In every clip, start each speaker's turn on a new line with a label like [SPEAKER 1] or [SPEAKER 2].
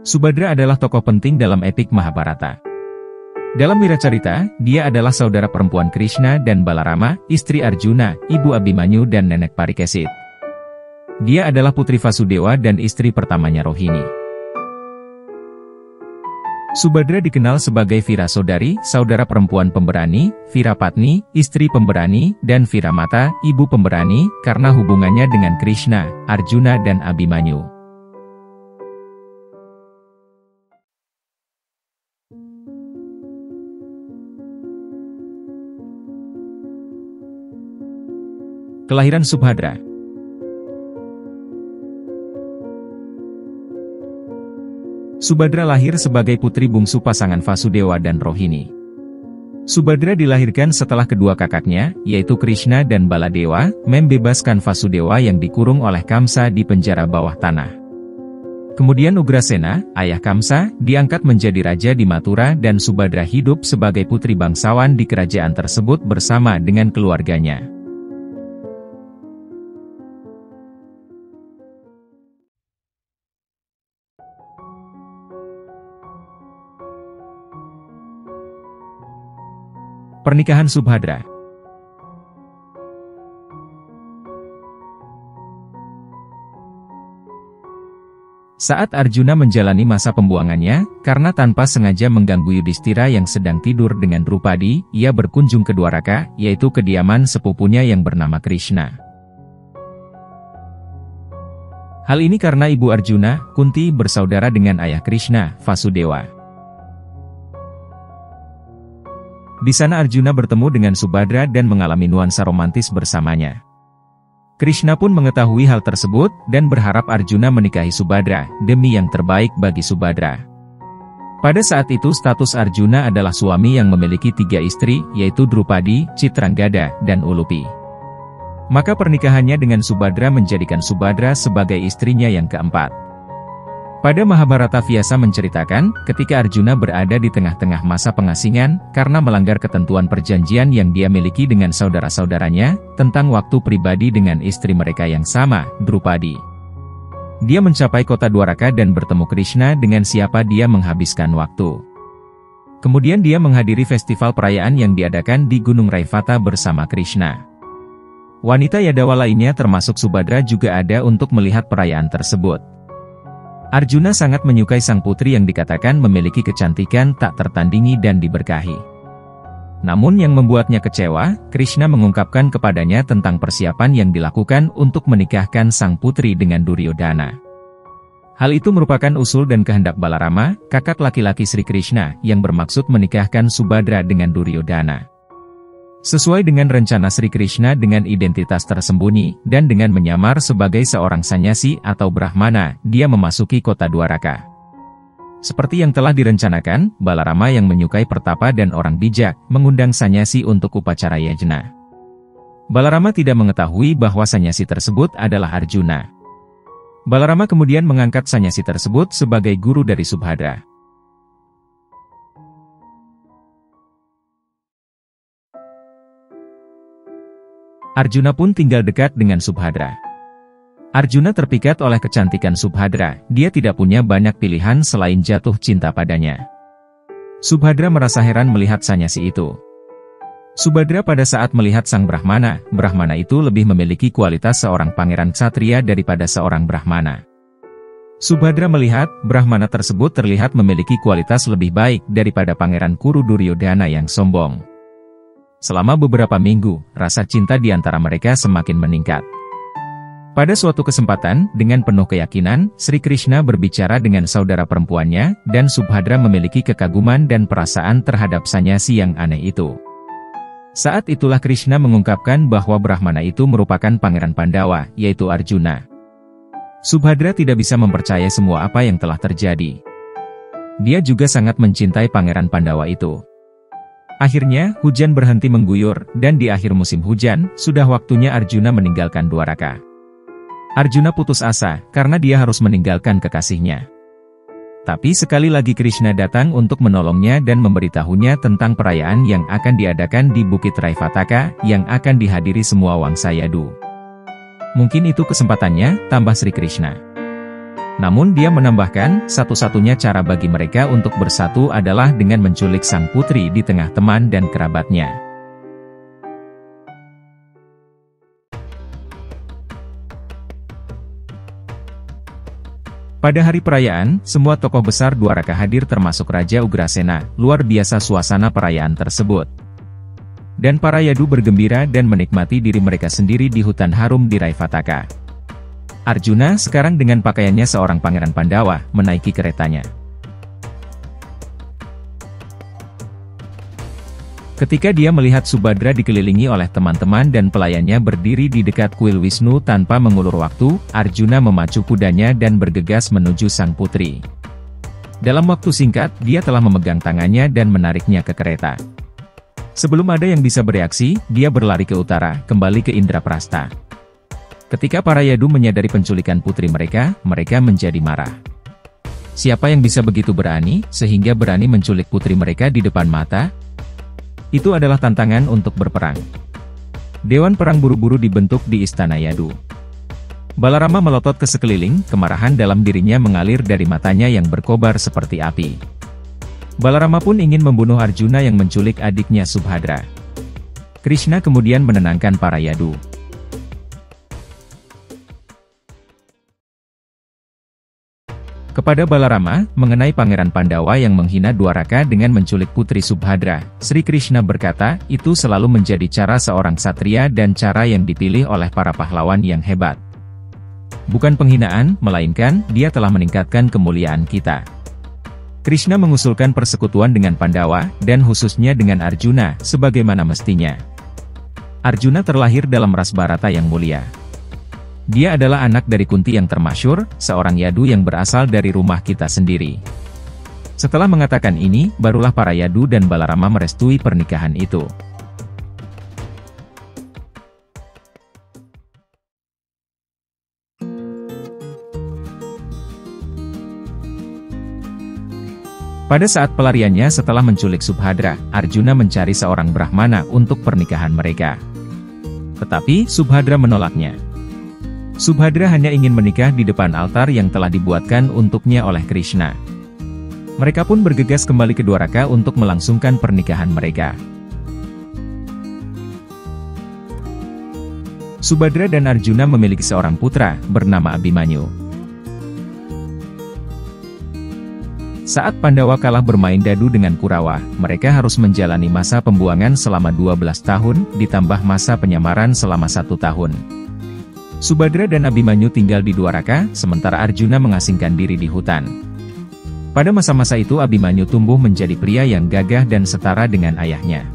[SPEAKER 1] Subhadra adalah tokoh penting dalam epik Mahabharata. Dalam wiracarita, dia adalah saudara perempuan Krishna dan Balarama, istri Arjuna, ibu Abhimanyu dan nenek Parikesit. Dia adalah putri Vasudewa dan istri pertamanya Rohini. Subhadra dikenal sebagai Virasodari, saudara perempuan pemberani, Virapatni, istri pemberani, dan Viramata, ibu pemberani, karena hubungannya dengan Krishna, Arjuna dan Abhimanyu. Kelahiran Subhadra. Subhadra lahir sebagai putri bungsu pasangan Vasudewa dan Rohini. Subhadra dilahirkan setelah kedua kakaknya, yaitu Krishna dan Baladewa, membebaskan Vasudewa yang dikurung oleh Kamsa di penjara bawah tanah. Kemudian Ugrasena, ayah Kamsa, diangkat menjadi raja di Mathura dan Subhadra hidup sebagai putri bangsawan di kerajaan tersebut bersama dengan keluarganya. Pernikahan Subhadra. Saat Arjuna menjalani masa pembuangannya, karena tanpa sengaja mengganggu Yudhistira yang sedang tidur dengan Drupadi, ia berkunjung ke Dwaraka, yaitu kediaman sepupunya yang bernama Krishna. Hal ini karena ibu Arjuna, Kunti, bersaudara dengan ayah Krishna, Vasudewa. Di sana Arjuna bertemu dengan Subhadra dan mengalami nuansa romantis bersamanya. Krishna pun mengetahui hal tersebut, dan berharap Arjuna menikahi Subhadra, demi yang terbaik bagi Subhadra. Pada saat itu status Arjuna adalah suami yang memiliki 3 istri, yaitu Drupadi, Citranggada, dan Ulupi. Maka pernikahannya dengan Subhadra menjadikan Subhadra sebagai istrinya yang keempat. Pada Mahabharata Vyasa menceritakan, ketika Arjuna berada di tengah-tengah masa pengasingan, karena melanggar ketentuan perjanjian yang dia miliki dengan saudara-saudaranya, tentang waktu pribadi dengan istri mereka yang sama, Drupadi. Dia mencapai kota Dwaraka dan bertemu Krishna dengan siapa dia menghabiskan waktu. Kemudian dia menghadiri festival perayaan yang diadakan di Gunung Raivata bersama Krishna. Wanita Yadawa lainnya termasuk Subhadra juga ada untuk melihat perayaan tersebut. Arjuna sangat menyukai sang putri yang dikatakan memiliki kecantikan tak tertandingi dan diberkahi. Namun yang membuatnya kecewa, Krishna mengungkapkan kepadanya tentang persiapan yang dilakukan untuk menikahkan sang putri dengan Duryodhana. Hal itu merupakan usul dan kehendak Balarama, kakak laki-laki Sri Krishna, yang bermaksud menikahkan Subhadra dengan Duryodhana. Sesuai dengan rencana Sri Krishna dengan identitas tersembunyi, dan dengan menyamar sebagai seorang sanyasi atau brahmana, dia memasuki kota Dwaraka. Seperti yang telah direncanakan, Balarama yang menyukai pertapa dan orang bijak, mengundang sanyasi untuk upacara yajna. Balarama tidak mengetahui bahwa sanyasi tersebut adalah Arjuna. Balarama kemudian mengangkat sanyasi tersebut sebagai guru dari Subhadra. Arjuna pun tinggal dekat dengan Subhadra. Arjuna terpikat oleh kecantikan Subhadra, dia tidak punya banyak pilihan selain jatuh cinta padanya. Subhadra merasa heran melihat sanyasi itu. Subhadra pada saat melihat sang Brahmana, Brahmana itu lebih memiliki kualitas seorang pangeran ksatria daripada seorang Brahmana. Subhadra melihat, Brahmana tersebut terlihat memiliki kualitas lebih baik daripada pangeran Kuru Duryodhana yang sombong. Selama beberapa minggu, rasa cinta di antara mereka semakin meningkat. Pada suatu kesempatan, dengan penuh keyakinan, Sri Krishna berbicara dengan saudara perempuannya, dan Subhadra memiliki kekaguman dan perasaan terhadap sanyasi yang aneh itu. Saat itulah Krishna mengungkapkan bahwa Brahmana itu merupakan pangeran Pandawa, yaitu Arjuna. Subhadra tidak bisa mempercayai semua apa yang telah terjadi. Dia juga sangat mencintai pangeran Pandawa itu. Akhirnya, hujan berhenti mengguyur, dan di akhir musim hujan, sudah waktunya Arjuna meninggalkan Dwaraka. Arjuna putus asa, karena dia harus meninggalkan kekasihnya. Tapi sekali lagi Krishna datang untuk menolongnya dan memberitahunya tentang perayaan yang akan diadakan di Bukit Raivataka, yang akan dihadiri semua wangsa Yadu. Mungkin itu kesempatannya, tambah Sri Krishna. Namun dia menambahkan, satu-satunya cara bagi mereka untuk bersatu adalah dengan menculik sang putri di tengah teman dan kerabatnya. Pada hari perayaan, semua tokoh besar Dwaraka hadir termasuk Raja Ugrasena. Luar biasa suasana perayaan tersebut. Dan para Yadu bergembira dan menikmati diri mereka sendiri di hutan harum di Raivataka. Arjuna sekarang dengan pakaiannya seorang pangeran Pandawa, menaiki keretanya. Ketika dia melihat Subadra dikelilingi oleh teman-teman dan pelayannya berdiri di dekat kuil Wisnu tanpa mengulur waktu, Arjuna memacu kudanya dan bergegas menuju sang putri. Dalam waktu singkat, dia telah memegang tangannya dan menariknya ke kereta. Sebelum ada yang bisa bereaksi, dia berlari ke utara, kembali ke Indraprastha. Ketika para Yadu menyadari penculikan putri mereka menjadi marah. Siapa yang bisa begitu berani, sehingga berani menculik putri mereka di depan mata? Itu adalah tantangan untuk berperang. Dewan perang buru-buru dibentuk di Istana Yadu. Balarama melotot ke sekeliling, kemarahan dalam dirinya mengalir dari matanya yang berkobar seperti api. Balarama pun ingin membunuh Arjuna yang menculik adiknya Subhadra. Krishna kemudian menenangkan para Yadu. Kepada Balarama, mengenai Pangeran Pandawa yang menghina Dwaraka dengan menculik putri Subhadra, Sri Krishna berkata, itu selalu menjadi cara seorang satria dan cara yang dipilih oleh para pahlawan yang hebat. Bukan penghinaan, melainkan, dia telah meningkatkan kemuliaan kita. Krishna mengusulkan persekutuan dengan Pandawa, dan khususnya dengan Arjuna, sebagaimana mestinya. Arjuna terlahir dalam ras Bharata yang mulia. Dia adalah anak dari Kunti yang termasyhur, seorang Yadu yang berasal dari rumah kita sendiri. Setelah mengatakan ini, barulah para Yadu dan Balarama merestui pernikahan itu. Pada saat pelariannya setelah menculik Subhadra, Arjuna mencari seorang Brahmana untuk pernikahan mereka. Tetapi, Subhadra menolaknya. Subhadra hanya ingin menikah di depan altar yang telah dibuatkan untuknya oleh Krishna. Mereka pun bergegas kembali ke Dwaraka untuk melangsungkan pernikahan mereka. Subhadra dan Arjuna memiliki seorang putra, bernama Abhimanyu. Saat Pandawa kalah bermain dadu dengan Kurawa, mereka harus menjalani masa pembuangan selama 12 tahun, ditambah masa penyamaran selama 1 tahun. Subhadra dan Abhimanyu tinggal di Dwaraka, sementara Arjuna mengasingkan diri di hutan. Pada masa-masa itu Abhimanyu tumbuh menjadi pria yang gagah dan setara dengan ayahnya.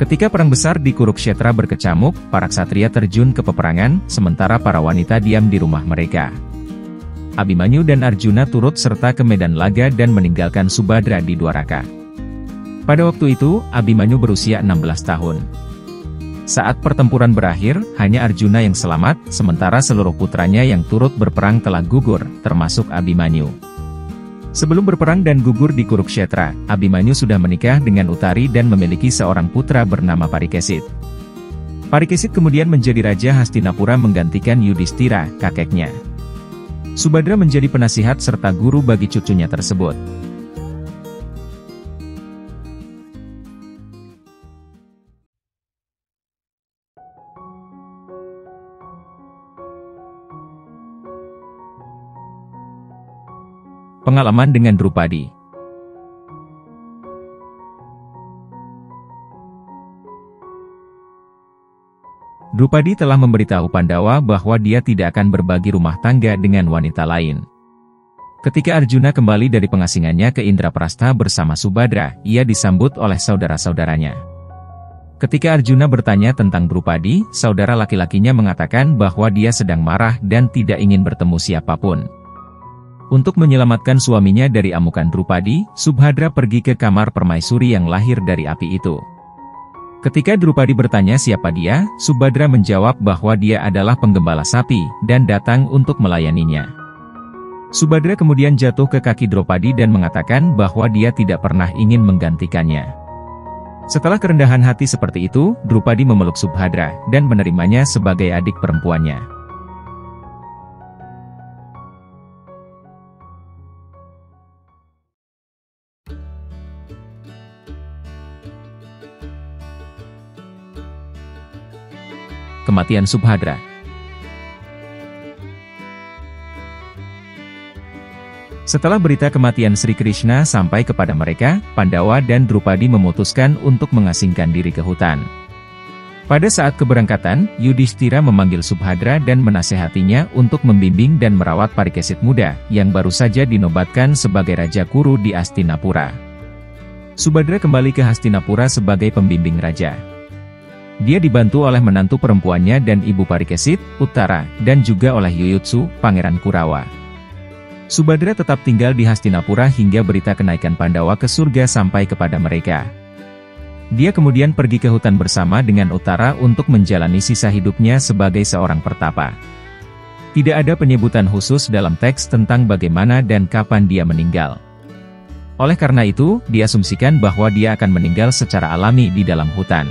[SPEAKER 1] Ketika perang besar di Kurukshetra berkecamuk, para ksatria terjun ke peperangan, sementara para wanita diam di rumah mereka. Abhimanyu dan Arjuna turut serta ke medan laga dan meninggalkan Subhadra di Dwaraka. Pada waktu itu, Abhimanyu berusia 16 tahun. Saat pertempuran berakhir, hanya Arjuna yang selamat, sementara seluruh putranya yang turut berperang telah gugur, termasuk Abhimanyu. Sebelum berperang dan gugur di Kurukshetra, Abhimanyu sudah menikah dengan Uttari dan memiliki seorang putra bernama Parikesit. Parikesit kemudian menjadi Raja Hastinapura menggantikan Yudhistira, kakeknya. Subhadra menjadi penasihat serta guru bagi cucunya tersebut. Pengalaman dengan Drupadi. Drupadi telah memberitahu Pandawa bahwa dia tidak akan berbagi rumah tangga dengan wanita lain. Ketika Arjuna kembali dari pengasingannya ke Indraprastha bersama Subhadra, ia disambut oleh saudara-saudaranya. Ketika Arjuna bertanya tentang Drupadi, saudara laki-lakinya mengatakan bahwa dia sedang marah dan tidak ingin bertemu siapapun. Untuk menyelamatkan suaminya dari amukan Drupadi, Subhadra pergi ke kamar permaisuri yang lahir dari api itu. Ketika Drupadi bertanya siapa dia, Subhadra menjawab bahwa dia adalah penggembala sapi, dan datang untuk melayaninya. Subhadra kemudian jatuh ke kaki Drupadi dan mengatakan bahwa dia tidak pernah ingin menggantikannya. Setelah kerendahan hati seperti itu, Drupadi memeluk Subhadra dan menerimanya sebagai adik perempuannya. Kematian Subhadra. Setelah berita kematian Sri Krishna sampai kepada mereka, Pandawa dan Drupadi memutuskan untuk mengasingkan diri ke hutan. Pada saat keberangkatan, Yudhishthira memanggil Subhadra dan menasehatinya untuk membimbing dan merawat Parikesit muda, yang baru saja dinobatkan sebagai Raja Kuru di Hastinapura. Subhadra kembali ke Hastinapura sebagai pembimbing raja. Dia dibantu oleh menantu perempuannya dan ibu Parikesit, Uttara, dan juga oleh Yuyutsu, Pangeran Kurawa. Subhadra tetap tinggal di Hastinapura hingga berita kenaikan Pandawa ke surga sampai kepada mereka. Dia kemudian pergi ke hutan bersama dengan Uttara untuk menjalani sisa hidupnya sebagai seorang pertapa. Tidak ada penyebutan khusus dalam teks tentang bagaimana dan kapan dia meninggal. Oleh karena itu, diasumsikan bahwa dia akan meninggal secara alami di dalam hutan.